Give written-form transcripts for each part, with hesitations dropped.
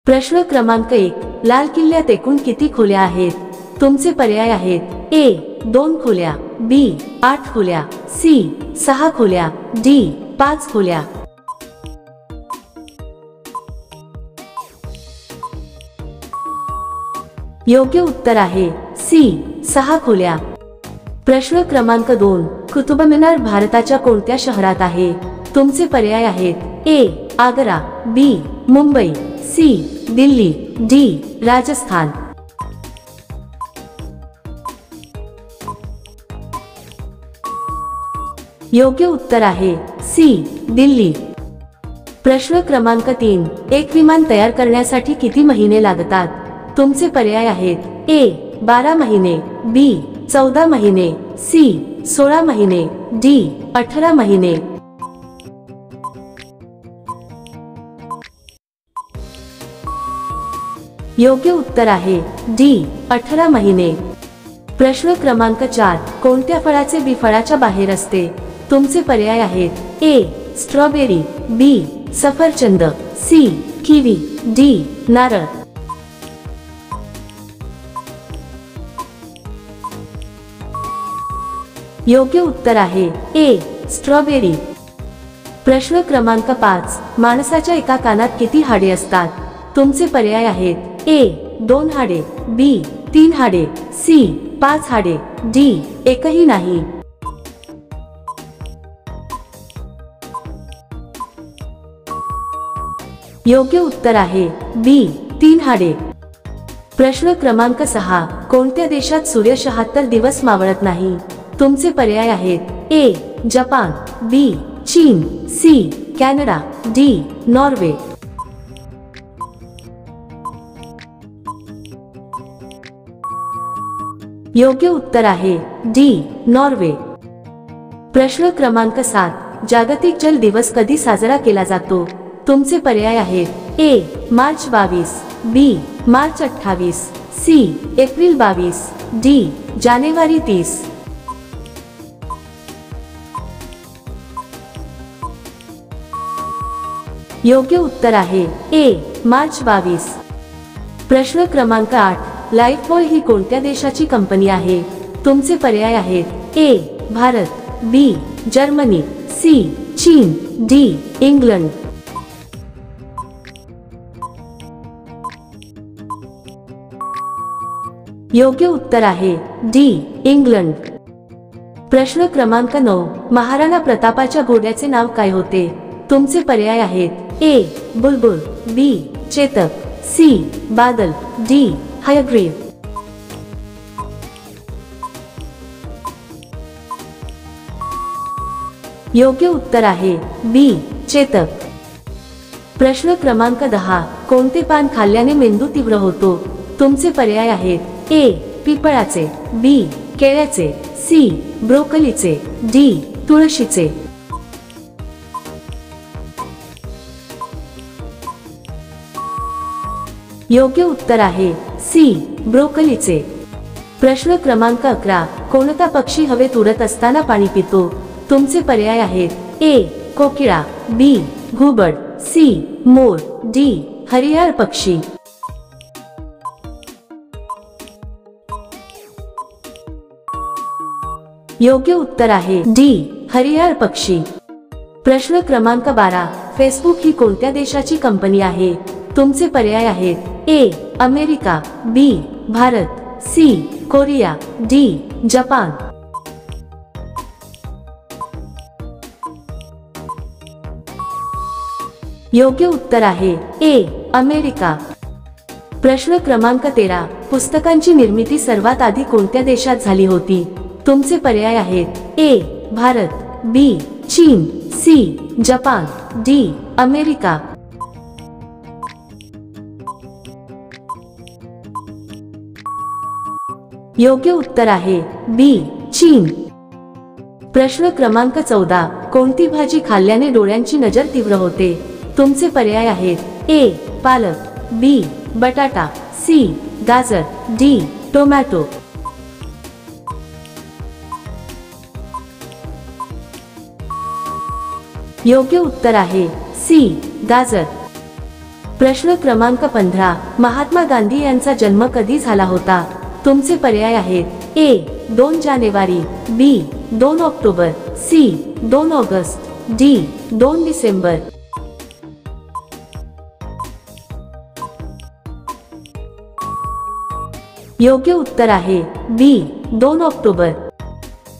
प्रश्न क्रमांक 1, लाल किल्ल्यात एकूण किती खोल्या आहेत? तुमचे पर्याय आहेत ए 2 खोल्या, बी 8 खोल्या, सी 6 खोल्या, डी 5 खोल्या. योग्य उत्तर आहे सी 6 खोल्या. प्रश्न क्रमांक 2, कुतुब मिनार भारताच्या कोणत्या शहरात आहे? तुमचे पर्याय आहेत ए आग्रा, बी मुंबई, सी दिल्ली, डी राजस्थान. योग्य उत्तर आहे सी दिल्ली. प्रश्न क्रमांक 3, एक विमान तयार करण्यासाठी किती महिने लागतात? तुमचे पर्याय आहेत ए 12 महिने, बी 14 महिने, सी 16 महिने, डी 18 महिने. योग्य उत्तर आहे डी 18 महिने. प्रश्न क्रमांक 4, कोणत्या फळाचे बी फळाच्या बाहेर असते? तुमचे पर्याय आहेत ए स्ट्रॉबेरी, बी सफरचंद, सी किवी, डी नारळ. योग्य उत्तर आहे ए स्ट्रॉबेरी. प्रश्न क्रमांक 5, माणसाच्या एका कानात किती हाडे असतात? तुमचे पर्याय आहेत ए 2 हाडे, बी 3 हाडे, सी 5 हाडे, डी एकही नाही. योग्य उत्तर आहे बी 3 हाडे. प्रश्न क्रमांक 6, कोणत्या देशात सूर्य 76 दिवस मावळत नाही? तुमचे पर्याय आहेत ए जपान, बी चीन, सी कॅनडा, डी नॉर्वे. योग्य उत्तर आहे डी नॉर्वे. प्रश्न क्रमांक 7, जागतिक जल दिवस कधी साजरा केला जातो? तुमचे पर्याय आहेत ए मार्च 22, बी मार्च 28, सी एप्रिल 22, डी जानेवारी 30. योग्य उत्तर आहे ए मार्च 22. प्रश्न क्रमांक 8, लाईफबॉय ही कोणत्या देशाची कंपनी आहे? तुमचे पर्याय आहेत ए भारत, बी जर्मनी, सी चीन, डी इंग्लंड. योग्य उत्तर आहे डी इंग्लंड. प्रश्न क्रमांक 9, महाराणा प्रतापाच्या घोड्याचे नाव काय होते? तुमचे पर्याय आहेत ए बुलबुल, बी चेतक, सी बादल, डी हयग्रीव. योग्य उत्तर आहे बी चेतक. प्रश्न क्रमांक 10, कोणते पान खाल्ल्याने मेंदू तीव्र होतो? तुमचे पर्याय आहेत ए पिपळाचे, बी केळ्याचे, सी ब्रोकलीचे, डी तुळशीचे. योग्य उत्तर आहे सी ब्रोकलीचे. प्रश्न क्रमांक 11, कोणता पक्षी हवेत उडत असताना पाणी पितो? तुमचे पर्याय आहेत ए कोकिळा, बी घुबड, सी मोर, डी हरियाळ पक्षी. योग्य उत्तर आहे डी हरियाळ पक्षी. प्रश्न क्रमांक 12, फेसबुक ही कोणत्या देशाची कंपनी आहे? तुमचे पर्याय आहेत A America, B Bharat, C Korea, D Japan. योग्य उत्तर आहे ए अमेरिका. प्रश्न क्रमांक 13, पुस्तकांची निर्मिती सर्वात आधी कोणत्या देशात झाली होती? तुमचे पर्याय आहेत ए भारत, बी चीन, सी जपान, डी अमेरिका. योग्य उत्तर आहे बी चीन. प्रश्न क्रमांक 14, कोणती भाजी खाल्ल्याने डोळ्यांची नजर तीव्र होते? तुमचे पर्याय आहेत ए पालक, बी बटाटा, सी गाजर, डी टोमॅटो. योग्य उत्तर आहे सी गाजर. प्रश्न क्रमांक 15 महात्मा गांधी यांचा जन्म कधी झाला होता? तुमचे पर्याय आहेत ए 2 जानेवारी, B 2 October, C 2 August, D 2 December. योग्य उत्तर आहे बी 2 ऑक्टोबर.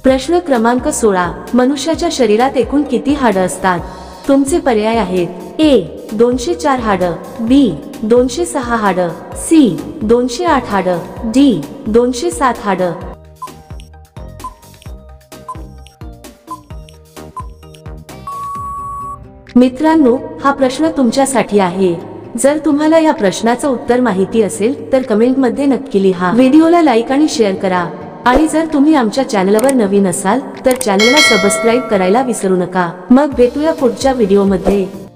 प्रश्न क्रमांक 16 मनुष्याच्या शरीरात एकूण किती हाडं असतात? तुमचे पर्याय आहेत ए 204 हाडं, बी 206 हाडं, सी 208 हाडं, डी 207 हाडं. मित्रांनो, हा प्रश्न तुमच्यासाठी आहे. जर तुम्हाला या प्रश्नाचं उत्तर माहिती असेल तर कमेंटमध्ये नक्की लिहा. व्हिडिओला लाईक आणि शेअर करा. आणि जर तुम्ही आमच्या चॅनलवर नवीन असाल तर चॅनलला सबस्क्राईब करायला विसरू नका. मग भेटूया पुढच्या व्हिडिओमध्ये.